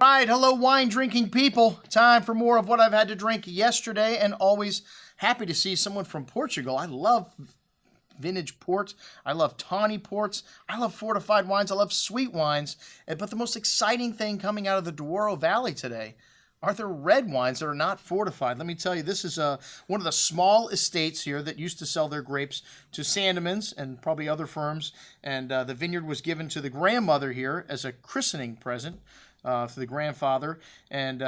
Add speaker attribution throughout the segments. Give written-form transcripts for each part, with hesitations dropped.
Speaker 1: right, hello wine drinking people. Time for more of what I've had to drink yesterday, and always happy to see someone from Portugal. I love vintage port. I love tawny ports. I love fortified wines. I love sweet wines. But the most exciting thing coming out of the Duero Valley today are the red wines that are not fortified. Let me tell you, this is one of the small estates here that used to sell their grapes to Sandemans and probably other firms. And the vineyard was given to the grandmother here as a christening present to the grandfather. And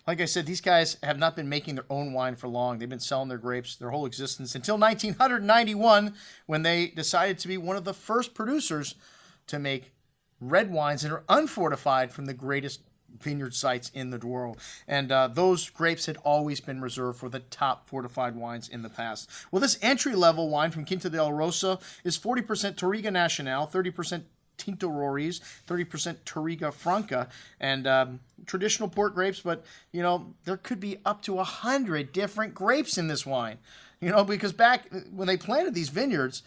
Speaker 1: like I said, these guys have not been making their own wine for long. They've been selling their grapes their whole existence until 1991, when they decided to be one of the first producers to make red wines that are unfortified from the greatest vineyard sites in the Douro. And those grapes had always been reserved for the top fortified wines in the past. Well, this entry-level wine from Quinta del Rosa is 40% Touriga Nacional, 30% Tinto Roriz, 30% Touriga Franca, and traditional port grapes, but, you know, there could be up to 100 different grapes in this wine. You know, because back when they planted these vineyards,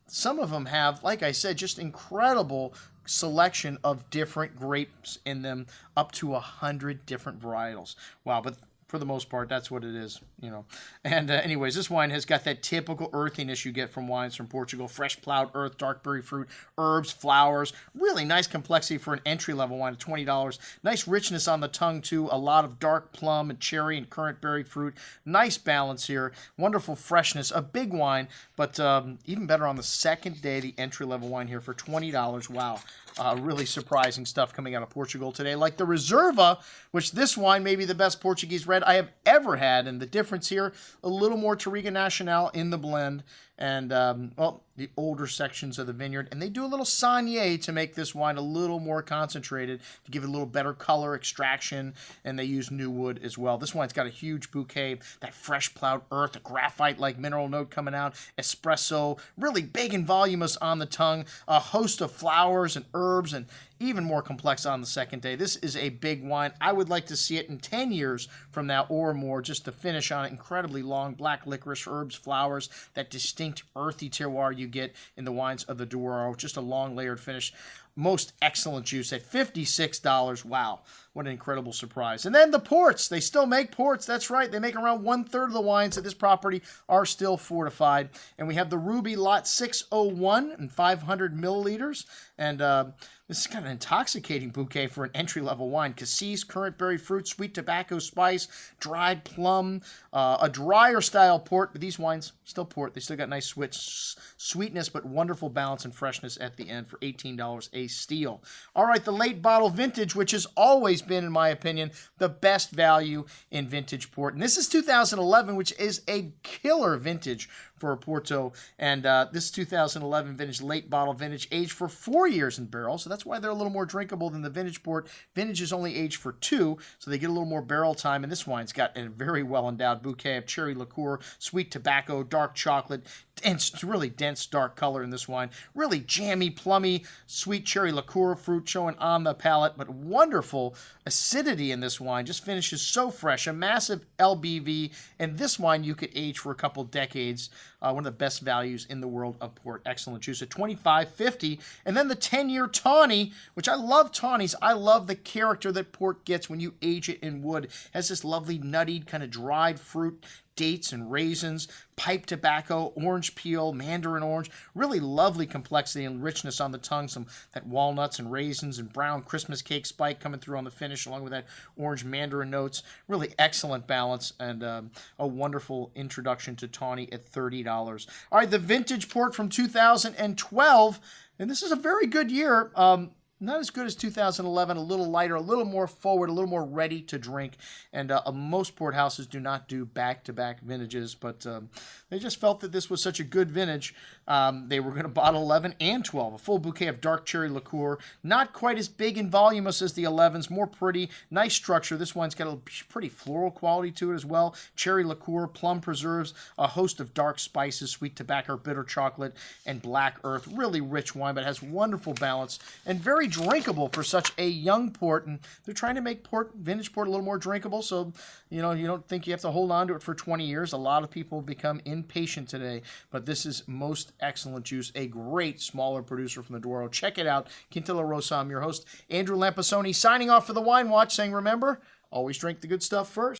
Speaker 1: some of them have, like I said, just incredible selection of different grapes in them, up to 100 different varietals. Wow, but for the most part, that's what it is, you know. And anyways, this wine has got that typical earthiness you get from wines from Portugal. Fresh plowed earth, dark berry fruit, herbs, flowers. Really nice complexity for an entry-level wine at $20. Nice richness on the tongue, too. A lot of dark plum and cherry and currant berry fruit. Nice balance here. Wonderful freshness. A big wine, but even better on the second day, the entry-level wine here for $20. Wow. Really surprising stuff coming out of Portugal today, like the Reserva, which this wine may be the best Portuguese red I have ever had. And the difference here, a little more Touriga Nacional in the blend, and well, the older sections of the vineyard. And they do a little Saunier to make this wine a little more concentrated, to give it a little better color extraction, and they use new wood as well. This wine's got a huge bouquet, that fresh plowed earth, a graphite-like mineral note coming out, espresso, really big and voluminous on the tongue, a host of flowers and herbs, and even more complex on the second day. This is a big wine. I would like to see it in 10 years from now or more, just to finish on it. Incredibly long, black licorice, herbs, flowers, that distinct earthy terroir you get in the wines of the Douro. Just a long layered finish. Most excellent juice at $56. Wow, what an incredible surprise. And then the ports. They still make ports. That's right. They make around 1/3 of the wines at this property are still fortified. And we have the Ruby Lot 601 and 500 milliliters. And this is kind of an intoxicating bouquet for an entry-level wine. Cassis, currant berry fruit, sweet tobacco spice, dried plum, a drier style port. But these wines still port. They still got nice sweetness, but wonderful balance and freshness at the end for $18 a steal. All right, the late bottle vintage, which has always been, in my opinion, the best value in vintage port. And this is 2011, which is a killer vintage for Porto. And this 2011 vintage, late bottle vintage, aged for 4 years in barrel. So that's why they're a little more drinkable than the vintage port. Vintage is only aged for 2, so they get a little more barrel time. And this wine's got a very well-endowed bouquet of cherry liqueur, sweet tobacco, dark chocolate, dense, really dense dark color in this wine. Really jammy, plummy, sweet cherry liqueur fruit showing on the palate, but wonderful acidity in this wine. Just finishes so fresh. A massive LBV, and this wine you could age for a couple decades. One of the best values in the world of port. Excellent juice at $25.50. And then the 10-year Tawny, which I love Tawnies. I love the character that port gets when you age it in wood. It has this lovely nutty kind of dried fruit, dates and raisins, pipe tobacco, orange peel, mandarin orange. Really lovely complexity and richness on the tongue. Some that walnuts and raisins and brown Christmas cake spike coming through on the finish, along with that orange mandarin notes. Really excellent balance, and a wonderful introduction to Tawny at $30. All right, the vintage port from 2012, and this is a very good year. Not as good as 2011, a little lighter, a little more forward, a little more ready to drink. And most port houses do not do back-to-back vintages, but they just felt that this was such a good vintage. They were going to bottle 11 and 12, a full bouquet of dark cherry liqueur. Not quite as big and voluminous as the 11s, more pretty, nice structure. This one's got a pretty floral quality to it as well. Cherry liqueur, plum preserves, a host of dark spices, sweet tobacco, bitter chocolate, and black earth. Really rich wine, but has wonderful balance and very drinkable for such a young port, and they're trying to make vintage port a little more drinkable, so you don't think you have to hold on to it for 20 years. A lot of people become impatient today, but this is most excellent juice, a great smaller producer from the Douro. Check it out. Quinta Rosa. I'm your host, Andrew Lampasoni, signing off for the Wine Watch, saying remember, always drink the good stuff first.